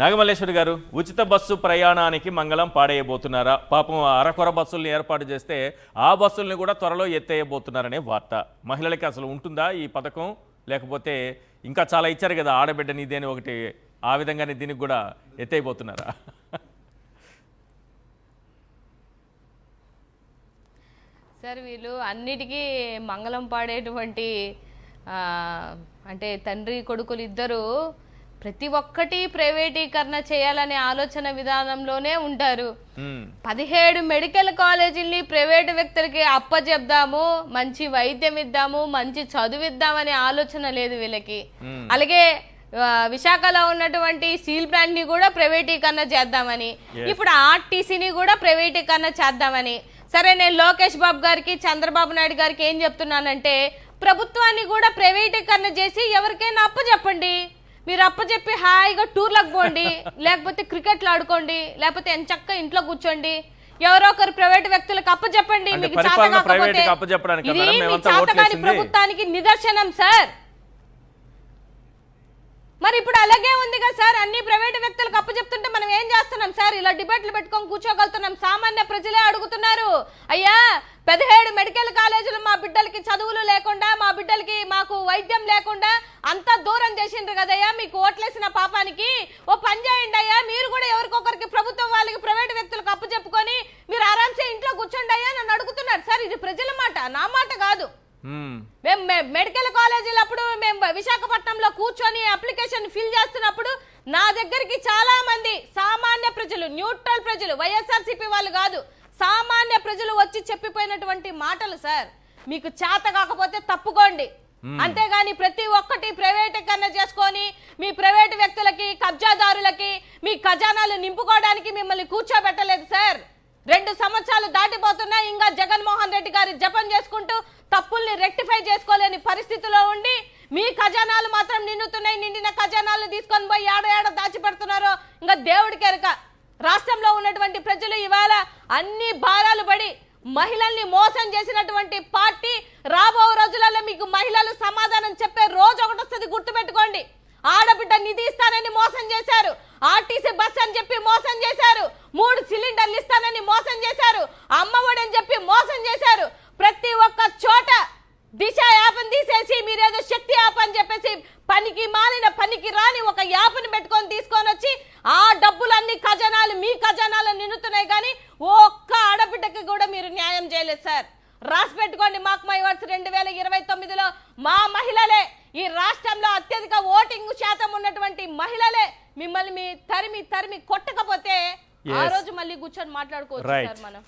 నాగమల్లేశ్వరి గారు, ఉచిత బస్సు ప్రయాణానికి మంగళం పాడేయబోతున్నారా? పాపం అరకొర బస్సుల్ని ఏర్పాటు చేస్తే ఆ బస్సుల్ని కూడా త్వరలో ఎత్తేయబోతున్నారనే వార్త. మహిళలకి అసలు ఉంటుందా ఈ పథకం? లేకపోతే ఇంకా చాలా ఇచ్చారు కదా, ఆడబిడ్డ నీదే అని ఒకటి, ఆ విధంగానే దీనికి కూడా ఎత్తేయబోతున్నారా? సార్, వీళ్ళు అన్నిటికీ మంగళం పాడేటువంటి అంటే తండ్రి కొడుకులు ఇద్దరు ప్రతి ఒక్కటి ప్రైవేటీకరణ చేయాలనే ఆలోచన విధానంలోనే ఉంటారు. 17 మెడికల్ కాలేజీల్ని ప్రైవేటు వ్యక్తులకి అప్పచెప్దాము, మంచి వైద్యం ఇద్దాము, మంచి చదువు ఇద్దామనే ఆలోచన లేదు వీళ్ళకి. అలాగే విశాఖలో ఉన్నటువంటి స్టీల్ ప్లాంట్ ని కూడా ప్రైవేటీకరణ చేద్దామని, ఇప్పుడు ఆర్టీసీని కూడా ప్రైవేటీకరణ చేద్దామని. సరే, నేను లోకేష్ బాబు గారికి, చంద్రబాబు నాయుడు గారికి ఏం చెప్తున్నానంటే, ప్రభుత్వాన్ని కూడా ప్రైవేటీకరణ చేసి ఎవరికైనా అప్పచెప్పండి. మీరు అప్పచెప్పి హాయిగా టూర్లకు పోండి, లేకపోతే క్రికెట్లు ఆడుకోండి, లేకపోతే ఎంచక్క ఇంట్లో కూర్చోండి. ఎవరో ఒకరు ప్రైవేట్ వ్యక్తులకు అప్పచెప్పండి. మీకు చేత కాకపోతే ఇది మీ చేతకాని ప్రభుత్వానికి నిదర్శనం సార్. మరి ఇప్పుడు అలాగే ఉంది కదా సార్, అన్ని ప్రైవేట్ వ్యక్తులకు అప్పచెప్తుంటే మనం ఏం చేస్తున్నాం సార్? ఇలా డిబేట్లు పెట్టుకొని కూర్చోగలుగుతున్నాం. సామాన్య ప్రజలే అడుగుతున్నారు, అయ్యా 17 మెడికల్ కాలేజీలు మా బిడ్డలకి చదువులు లేకుండా, మా బిడ్డలకి మాకు వైద్యం లేకుండా అంతా దూరం చేసిండ్రు కదయ్యా, మీకు ఓట్లేసిన పాపానికి ఓ పని చేయండి అయ్యా, మీరు కూడా ఎవరికొకరికి ప్రభుత్వం వాళ్ళకి ప్రైవేట్ వ్యక్తులకు అప్పచెప్పుకొని మీరు ఆరాంసే ఇంట్లో కూర్చోండి అయ్యా నన్ను అడుగుతున్నారు సార్. ఇది ప్రజల మాట, నా మాట కాదు. మేము మెడికల్ కాలేజీలు అప్పుడు మేము విశాఖపట్నంలో కూర్చొని అప్లికేషన్ ఫిల్ చేస్తున్నప్పుడు నా దగ్గరికి చాలా మంది సామాన్య ప్రజలు, న్యూట్రల్ ప్రజలు, వైఎస్ఆర్సీపీ వాళ్ళు కాదు, సామాన్య ప్రజలు వచ్చి చెప్పిపోయినటువంటి మాటలు సార్. మీకు చేత కాకపోతే తప్పుకోండి, అంతేగాని ప్రతి ఒక్కటి ప్రైవేటీకరణ చేసుకొని మీ ప్రైవేటు వ్యక్తులకి, కబ్జాదారులకి మీ ఖజానాలు నింపుకోవడానికి మిమ్మల్ని కూర్చోబెట్టలేదు సార్. 2 సంవత్సరాలు దాటిపోతున్నా ఇంకా జగన్మోహన్ రెడ్డి గారి జపం చేసుకుంటూ తప్పుల్ని రెక్టిఫై చేసుకోలేని పరిస్థితిలో ఉండి మీ ఖజానాలు మాత్రం నిండుతున్నాయి. నిండిన ఖజానాలు తీసుకొని పోయి ఏడ దాచిపెడుతున్నారో ఇంకా దేవుడికి ఎరుక. రాష్ట్రంలో ఉన్నటువంటి ప్రజలు ఇవాళ అన్ని భారాలు పడి మహిళల్ని మోసం చేసినటువంటి పార్టీ. రాబో రోజులలో మీకు మహిళలు సమాధానం చెప్పే రోజు ఒకటి వస్తుంది, గుర్తుపెట్టుకోండి. ఆడబిడ్డ నిధి ఇస్తానని మోసం చేశారు, ఆర్టీసీ బస్ అని చెప్పి మోసం చేశారు, 3 సిలిండర్లు ఇస్తానని మోసం చేశారు, అమ్మఒడి అని చెప్పి మోసం చేశారు. ప్రతి ఒక్క చోట దిశ యాప్ని తీసేసి మీరేదో శక్తి యాప్ అని చెప్పేసి పనికి మాలిన, పనికి రాని ఒక యాప్ని తీసుకొని వచ్చి ఆ డబ్బులన్నీ ఖజానాలు, మీ ఖజానాలు నిండుతున్నాయి. కానీ ఒక్క ఆడబిడ్డకి కూడా మీరు న్యాయం చేయలేదు సార్. రాసి పెట్టుకోండి, మాకు మై వర్డ్స్ 2029లో మా మహిళలే ఈ రాష్ట్రంలో అత్యధిక ఓటింగ్ శాతం ఉన్నటువంటి మహిళలే మిమ్మల్ని మీ తరిమి కొట్టకపోతే ఆ రోజు మళ్ళీ కూర్చొని మాట్లాడుకోవచ్చు సార్ మనం.